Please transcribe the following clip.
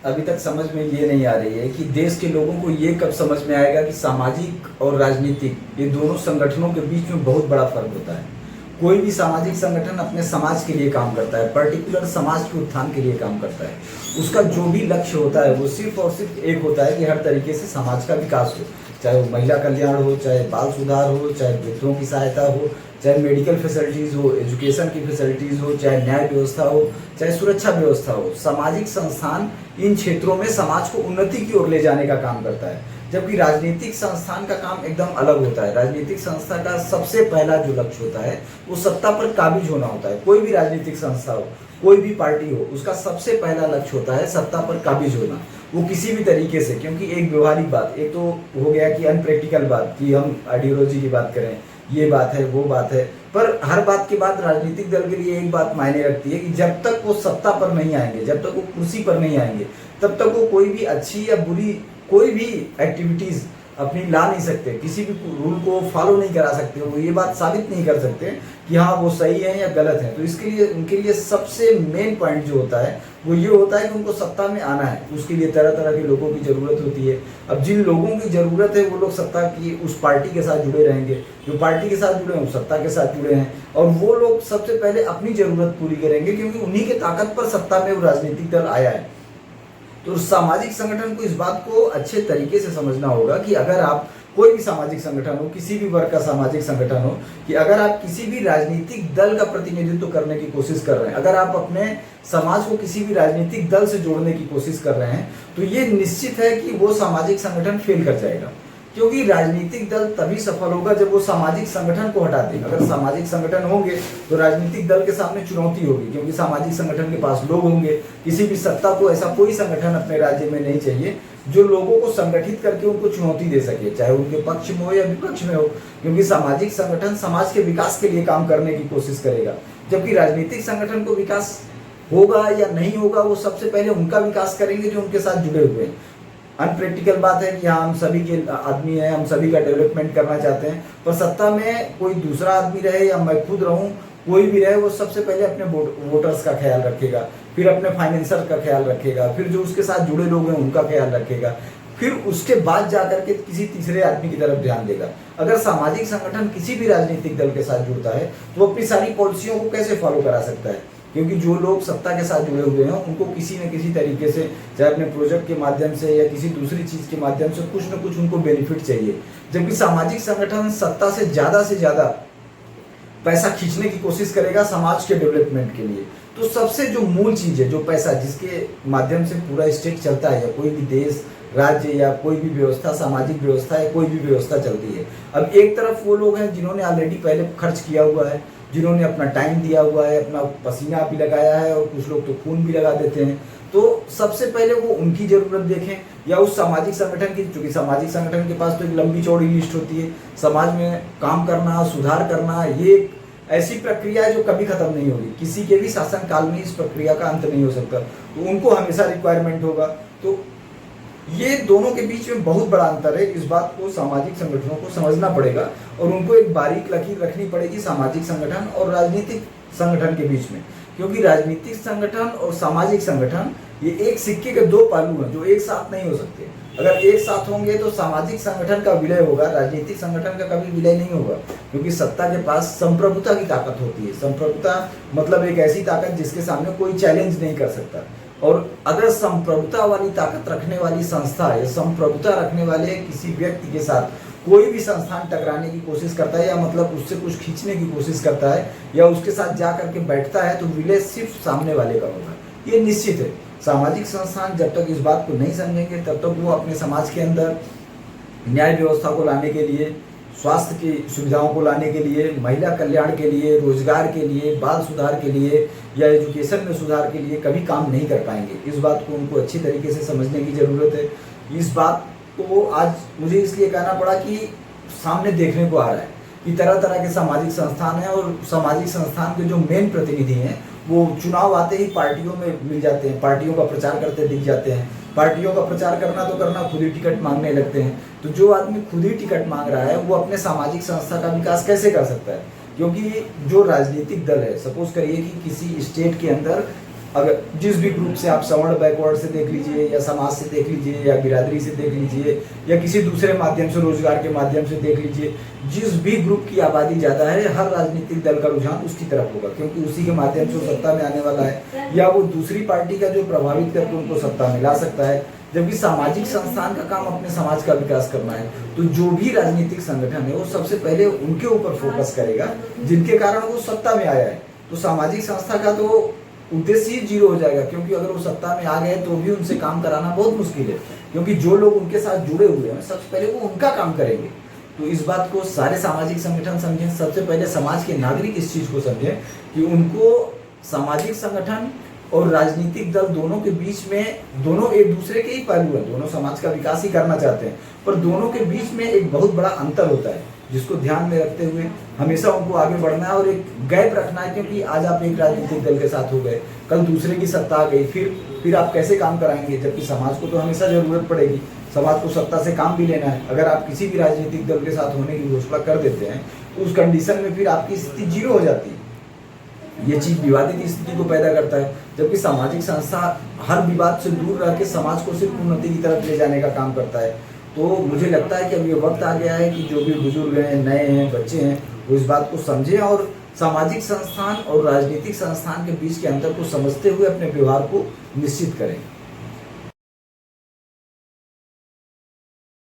अभी तक समझ में ये नहीं आ रही है कि देश के लोगों को ये कब समझ में आएगा कि सामाजिक और राजनीतिक ये दोनों संगठनों के बीच में बहुत बड़ा फर्क होता है। कोई भी सामाजिक संगठन अपने समाज के लिए काम करता है, पर्टिकुलर समाज के उत्थान के लिए काम करता है। उसका जो भी लक्ष्य होता है वो सिर्फ और सिर्फ एक होता है कि हर तरीके से समाज का विकास हो, चाहे वो महिला कल्याण हो, चाहे बाल सुधार हो, चाहे वृद्धों की सहायता हो, चाहे मेडिकल फैसिलिटीज़ हो, एजुकेशन की फैसिलिटीज़ हो, चाहे न्याय व्यवस्था हो, चाहे सुरक्षा व्यवस्था हो। सामाजिक संस्थान इन क्षेत्रों में समाज को उन्नति की ओर ले जाने का काम करता है, जबकि राजनीतिक संस्थान का काम एकदम अलग होता है। राजनीतिक संस्था का सबसे पहला जो लक्ष्य होता है वो सत्ता पर काबिज होना होता है। कोई भी राजनीतिक संस्था हो, कोई भी पार्टी हो, उसका सबसे पहला लक्ष्य होता है सत्ता पर काबिज होना, वो किसी भी तरीके से। क्योंकि एक व्यवहारिक बात, एक तो हो गया कि अनप्रैक्टिकल बात कि हम आइडियोलॉजी की बात करें, ये बात है वो बात है, पर हर बात के बाद राजनीतिक दल के लिए एक बात मायने रखती है कि जब तक वो सत्ता पर नहीं आएंगे, जब तक वो कुर्सी पर नहीं आएंगे, तब तक वो कोई भी अच्छी या बुरी कोई भी एक्टिविटीज अपनी ला नहीं सकते, किसी भी रूल को फॉलो नहीं करा सकते, वो ये बात साबित नहीं कर सकते कि हाँ वो सही है या गलत है। तो इसके लिए उनके लिए सबसे मेन पॉइंट जो होता है वो ये होता है कि उनको सत्ता में आना है। उसके लिए तरह तरह के लोगों की जरूरत होती है। अब जिन लोगों की जरूरत है वो लोग सत्ता की उस पार्टी के साथ जुड़े रहेंगे, जो पार्टी के साथ जुड़े हैं वो सत्ता के साथ जुड़े हैं, और वो लोग सबसे पहले अपनी जरूरत पूरी करेंगे क्योंकि उन्हीं के ताकत पर सत्ता में वो राजनीतिक दल आया है। तो सामाजिक संगठन को इस बात को अच्छे तरीके से समझना होगा कि अगर आप कोई भी सामाजिक संगठन हो, किसी भी वर्ग का सामाजिक संगठन हो, कि अगर आप किसी भी राजनीतिक दल का प्रतिनिधित्व करने की कोशिश कर रहे हैं, अगर आप अपने समाज को किसी भी राजनीतिक दल से जोड़ने की कोशिश कर रहे हैं, तो ये निश्चित है कि वो सामाजिक संगठन फेल कर जाएगा। क्योंकि राजनीतिक दल तभी सफल होगा जब वो सामाजिक संगठन को हटा दें। अगर सामाजिक संगठन होंगे तो राजनीतिक दल के सामने चुनौती होगी, क्योंकि सामाजिक संगठन के पास लोग होंगे। किसी भी सत्ता को ऐसा कोई संगठन अपने राज्य में नहीं चाहिए जो लोगों को संगठित करके उनको चुनौती दे सके, चाहे उनके पक्ष में हो या विपक्ष में हो, क्योंकि सामाजिक संगठन समाज के विकास के लिए काम करने की कोशिश करेगा। जबकि राजनीतिक संगठन को विकास होगा या नहीं होगा वो सबसे पहले उनका विकास करेंगे जो उनके साथ जुड़े हुए हैं। अनप्रैक्टिकल बात है कि हाँ हम सभी के आदमी हैं, हम सभी का डेवलपमेंट करना चाहते हैं, पर सत्ता में कोई दूसरा आदमी रहे या मैं खुद रहूं, कोई भी रहे, वो सबसे पहले अपने वोटर्स का ख्याल रखेगा, फिर अपने फाइनेंसर का ख्याल रखेगा, फिर जो उसके साथ जुड़े लोग हैं उनका ख्याल रखेगा, फिर उसके बाद जाकर के किसी तीसरे आदमी की तरफ ध्यान देगा। अगर सामाजिक संगठन किसी भी राजनीतिक दल के साथ जुड़ता है तो अपनी सारी पॉलिसियों को कैसे फॉलो करा सकता है? क्योंकि जो लोग सत्ता के साथ जुड़े हुए हैं उनको किसी न किसी तरीके से, चाहे अपने प्रोजेक्ट के माध्यम से या किसी दूसरी चीज के माध्यम से, कुछ न कुछ उनको बेनिफिट चाहिए। जबकि सामाजिक संगठन सत्ता से ज्यादा पैसा खींचने की कोशिश करेगा समाज के डेवलपमेंट के लिए। तो सबसे जो मूल चीज है, जो पैसा जिसके माध्यम से पूरा स्टेट चलता है, या कोई भी देश, राज्य या कोई भी व्यवस्था, सामाजिक व्यवस्था या कोई भी व्यवस्था चलती है। अब एक तरफ वो लोग हैं जिन्होंने ऑलरेडी पहले खर्च किया हुआ है, जिन्होंने अपना टाइम दिया हुआ है, अपना पसीना भी लगाया है, और कुछ लोग तो खून भी लगा देते हैं। तो सबसे पहले वो उनकी जरूरत देखें, या उस सामाजिक संगठन की, क्योंकि सामाजिक संगठन के पास तो एक लंबी चौड़ी लिस्ट होती है। समाज में काम करना, सुधार करना, ये एक ऐसी प्रक्रिया है जो कभी खत्म नहीं होगी। किसी के भी शासन काल में इस प्रक्रिया का अंत नहीं हो सकता, तो उनको हमेशा रिक्वायरमेंट होगा। तो ये दोनों के बीच में बहुत बड़ा अंतर है। इस बात को सामाजिक संगठनों को समझना पड़ेगा और उनको एक बारीक लकीर रखनी पड़ेगी सामाजिक संगठन और राजनीतिक संगठन के बीच में। क्योंकि राजनीतिक संगठन और सामाजिक संगठन ये एक सिक्के के दो पहलू हैं जो एक साथ नहीं हो सकते। अगर एक साथ होंगे तो सामाजिक संगठन का विलय होगा, राजनीतिक संगठन का कभी विलय नहीं होगा। क्योंकि सत्ता के पास संप्रभुता की ताकत होती है। संप्रभुता मतलब एक ऐसी ताकत जिसके सामने कोई चैलेंज नहीं कर सकता। और अगर संप्रभुता वाली ताकत रखने वाली संस्था या संप्रभुता रखने वाले किसी व्यक्ति के साथ कोई भी संस्थान टकराने की कोशिश करता है, या मतलब उससे कुछ खींचने की कोशिश करता है, या उसके साथ जा करके बैठता है, तो विलय सिर्फ सामने वाले का होगा, ये निश्चित है। सामाजिक संस्थान जब तक इस बात को नहीं समझेंगे तब तक वो अपने समाज के अंदर न्याय व्यवस्था को लाने के लिए, स्वास्थ्य की सुविधाओं को लाने के लिए, महिला कल्याण के लिए, रोजगार के लिए, बाल सुधार के लिए या एजुकेशन में सुधार के लिए कभी काम नहीं कर पाएंगे। इस बात को उनको अच्छी तरीके से समझने की जरूरत है। इस बात को आज मुझे इसलिए कहना पड़ा कि सामने देखने को आ रहा है कि तरह तरह के सामाजिक संस्थान हैं, और सामाजिक संस्थान के जो मेन प्रतिनिधि हैं वो चुनाव आते ही पार्टियों में मिल जाते हैं, पार्टियों का प्रचार करते दिख जाते हैं। पार्टियों का प्रचार करना तो करना, खुद ही टिकट मांगने लगते हैं। तो जो आदमी खुद ही टिकट मांग रहा है वो अपने सामाजिक संस्था का विकास कैसे कर सकता है? क्योंकि जो राजनीतिक दल है, सपोज करिए कि किसी स्टेट के अंदर अगर जिस भी ग्रुप से आप सवर्ण बैकवर्ड से देख लीजिए या समाज से देख लीजिए या बिरादरी से देख लीजिए या किसी दूसरे माध्यम से रोजगार के माध्यम से देख लीजिए, जिस भी ग्रुप की आबादी ज़्यादा है हर राजनीतिक दल का रुझान उसकी तरफ होगा, क्योंकि उसी के माध्यम से वो सत्ता में आने वाला है या वो दूसरी पार्टी का जो प्रभावित करके उनको सत्ता में ला सकता है। जबकि सामाजिक संस्थान का काम अपने समाज का विकास करना है, तो जो भी राजनीतिक संगठन है वो सबसे पहले उनके ऊपर फोकस करेगा जिनके कारण वो सत्ता में आया है। तो सामाजिक संस्था का तो उद्देश्य ही जीरो हो जाएगा, क्योंकि अगर वो सत्ता में आ गए तो भी उनसे काम कराना बहुत मुश्किल है, क्योंकि जो लोग उनके साथ जुड़े हुए हैं सबसे पहले वो उनका काम करेंगे। तो इस बात को सारे सामाजिक संगठन समझें, सबसे पहले समाज के नागरिक इस चीज को समझें कि उनको सामाजिक संगठन और राजनीतिक दल दोनों के बीच में, दोनों एक दूसरे के ही पहलू हैं, दोनों समाज का विकास ही करना चाहते हैं, पर दोनों के बीच में एक बहुत बड़ा अंतर होता है जिसको ध्यान में रखते हुए हमेशा उनको आगे बढ़ना है और एक गैप रखना है। क्योंकि आज आप एक राजनीतिक दल के साथ हो गए, कल दूसरे की सत्ता आ गई, फिर आप कैसे काम कराएंगे, जबकि समाज को तो हमेशा जरूरत पड़ेगी, समाज को सत्ता से काम भी लेना है। अगर आप किसी भी राजनीतिक दल के साथ होने की घोषणा कर देते हैं तो उस कंडीशन में फिर आपकी स्थिति जीरो हो जाती है। ये चीज विवादित स्थिति को पैदा करता है, जबकि सामाजिक संस्था हर विवाद से दूर रह के समाज को सिर्फ उन्नति की तरफ ले जाने का काम करता है। तो मुझे लगता है कि अब ये वक्त आ गया है कि जो भी बुजुर्ग हैं, नए हैं, बच्चे हैं, वो इस बात को समझें और सामाजिक संस्थान और राजनीतिक संस्थान के बीच के अंतर को समझते हुए अपने व्यवहार को निश्चित करें।